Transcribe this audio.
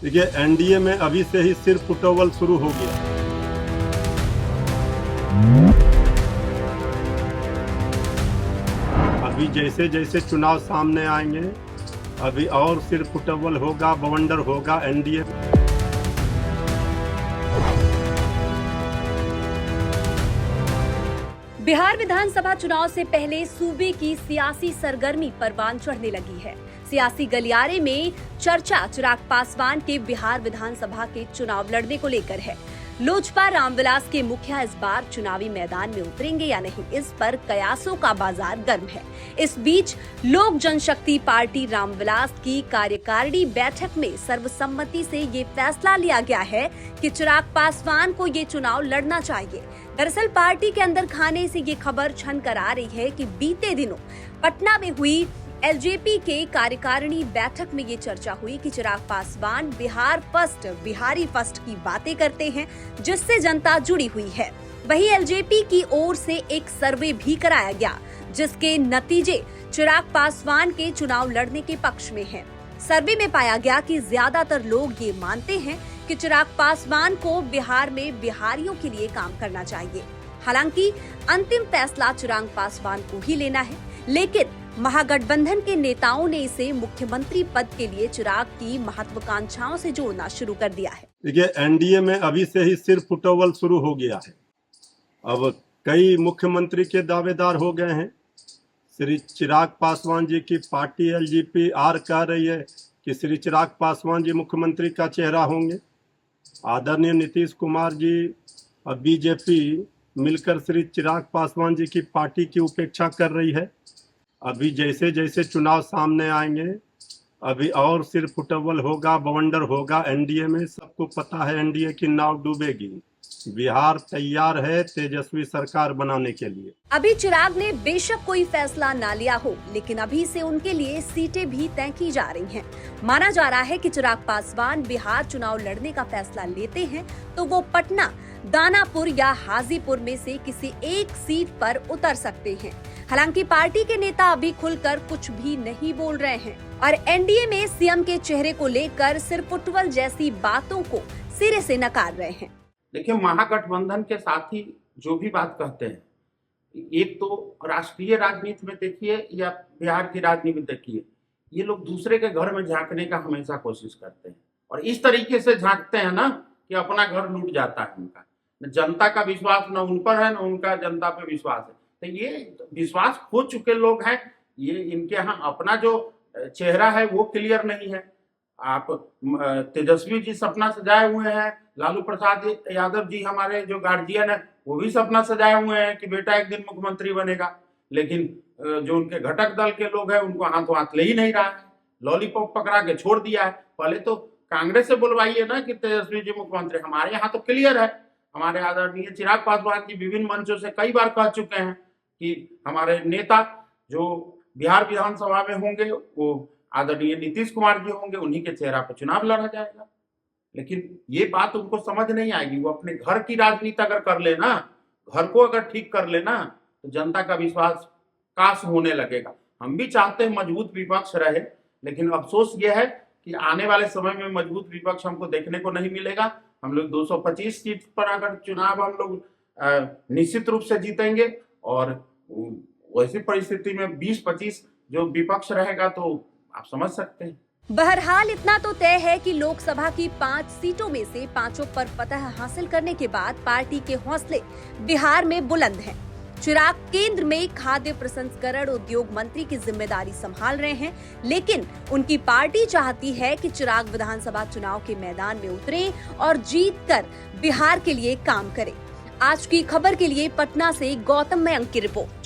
देखिए, एनडीए में अभी से ही सिर फुटबॉल शुरू हो गया। अभी जैसे जैसे चुनाव सामने आएंगे, अभी और सिर फुटबॉल होगा, बवंडर होगा एनडीए। बिहार विधानसभा चुनाव से पहले सूबे की सियासी सरगर्मी परवान चढ़ने लगी है। सियासी गलियारे में चर्चा चिराग पासवान के बिहार विधानसभा के चुनाव लड़ने को लेकर है। लोजपा रामविलास के मुखिया इस बार चुनावी मैदान में उतरेंगे या नहीं, इस पर कयासों का बाजार गर्म है। इस बीच लोक जनशक्ति पार्टी रामविलास की कार्यकारिणी बैठक में सर्वसम्मति से ये फैसला लिया गया है कि चिराग पासवान को ये चुनाव लड़ना चाहिए। दरअसल पार्टी के अंदर खाने से ये खबर छन कर आ रही है कि बीते दिनों पटना में हुई एलजेपी के कार्यकारिणी बैठक में ये चर्चा हुई कि चिराग पासवान बिहार फर्स्ट, बिहारी फर्स्ट की बातें करते हैं, जिससे जनता जुड़ी हुई है। वहीं एलजेपी की ओर से एक सर्वे भी कराया गया, जिसके नतीजे चिराग पासवान के चुनाव लड़ने के पक्ष में हैं। सर्वे में पाया गया कि ज्यादातर लोग ये मानते हैं कि चिराग पासवान को बिहार में बिहारियों के लिए काम करना चाहिए। हालांकि अंतिम फैसला चिराग पासवान को ही लेना है, लेकिन महागठबंधन के नेताओं ने इसे मुख्यमंत्री पद के लिए चिराग की महत्वाकांक्षाओं से जोड़ना शुरू कर दिया है। देखिए, एनडीए में अभी से ही सिर फुटबॉल शुरू हो गया है। अब कई मुख्यमंत्री के दावेदार हो गए हैं। श्री चिराग पासवान जी की पार्टी एलजेपी कह रही है कि श्री चिराग पासवान जी मुख्यमंत्री का चेहरा होंगे। आदरणीय नीतीश कुमार जी और बीजेपी मिलकर श्री चिराग पासवान जी की पार्टी की उपेक्षा कर रही है। अभी जैसे जैसे चुनाव सामने आएंगे, अभी और सिर फुटबॉल होगा, बवंडर होगा एनडीए में। सबको पता है एनडीए की नाव डूबेगी। बिहार तैयार है तेजस्वी सरकार बनाने के लिए। अभी चिराग ने बेशक कोई फैसला ना लिया हो, लेकिन अभी से उनके लिए सीटें भी तय की जा रही हैं। माना जा रहा है कि चिराग पासवान बिहार चुनाव लड़ने का फैसला लेते हैं तो वो पटना, दानापुर या हाजीपुर में से किसी एक सीट पर उतर सकते हैं। हालांकि पार्टी के नेता अभी खुलकर कुछ भी नहीं बोल रहे हैं और एनडीए में सीएम के चेहरे को लेकर सिर फुटबॉल जैसी बातों को सिरे से नकार रहे हैं। देखिए, महागठबंधन के साथी जो भी बात कहते हैं, एक तो राष्ट्रीय राजनीति में देखिए या बिहार की राजनीति में देखिए, ये लोग दूसरे के घर में झांकने का हमेशा कोशिश करते हैं और इस तरीके से झांकते हैं ना कि अपना घर लूट जाता है उनका। न जनता का विश्वास न उन पर है, न उनका जनता पे विश्वास है। तो ये विश्वास खो चुके लोग हैं। ये इनके यहाँ अपना जो चेहरा है वो क्लियर नहीं है। आप तेजस्वी जी सपना सजाए हुए हैं, लालू प्रसाद यादव जी हमारे जो गार्जियन है वो भी सपना सजाए हुए हैं कि बेटा एक दिन मुख्यमंत्री बनेगा, लेकिन जो उनके घटक दल के लोग हैं उनको हाथों हाथ ले ही नहीं रहा है। लॉलीपॉप पकड़ा के छोड़ दिया है। पहले तो कांग्रेस से बुलवाइए ना कि तेजस्वी जी मुख्यमंत्री। हमारे यहाँ तो क्लियर है। हमारे आदरणीय चिराग पासवान जी विभिन्न मंचों से कई बार कह चुके हैं कि हमारे नेता जो बिहार विधानसभा में होंगे वो आदरणीय नीतीश कुमार जी होंगे, उन्हीं के चेहरा पर चुनाव लड़ा जाएगा। लेकिन ये बात उनको समझ नहीं आएगी। वो अपने घर की राजनीति अगर कर लेना, घर को अगर ठीक कर लेना, तो जनता का विश्वास काश होने लगेगा। हम भी चाहते हैं मजबूत विपक्ष रहे, लेकिन अफसोस ये है कि आने वाले समय में मजबूत विपक्ष हमको देखने को नहीं मिलेगा। हम लोग 225 सीट पर अगर चुनाव हम लोग निश्चित रूप से जीतेंगे और वैसी परिस्थिति में 20-25 जो विपक्ष रहेगा तो आप समझ सकते हैं। बहरहाल इतना तो तय है कि लोकसभा की 5 सीटों में से 5 पर फतह हासिल करने के बाद पार्टी के हौसले बिहार में बुलंद हैं। चिराग केंद्र में खाद्य प्रसंस्करण उद्योग मंत्री की जिम्मेदारी संभाल रहे हैं, लेकिन उनकी पार्टी चाहती है कि चिराग विधानसभा चुनाव के मैदान में उतरें और जीतकर बिहार के लिए काम करें। आज की खबर के लिए पटना से गौतम मयंक की रिपोर्ट।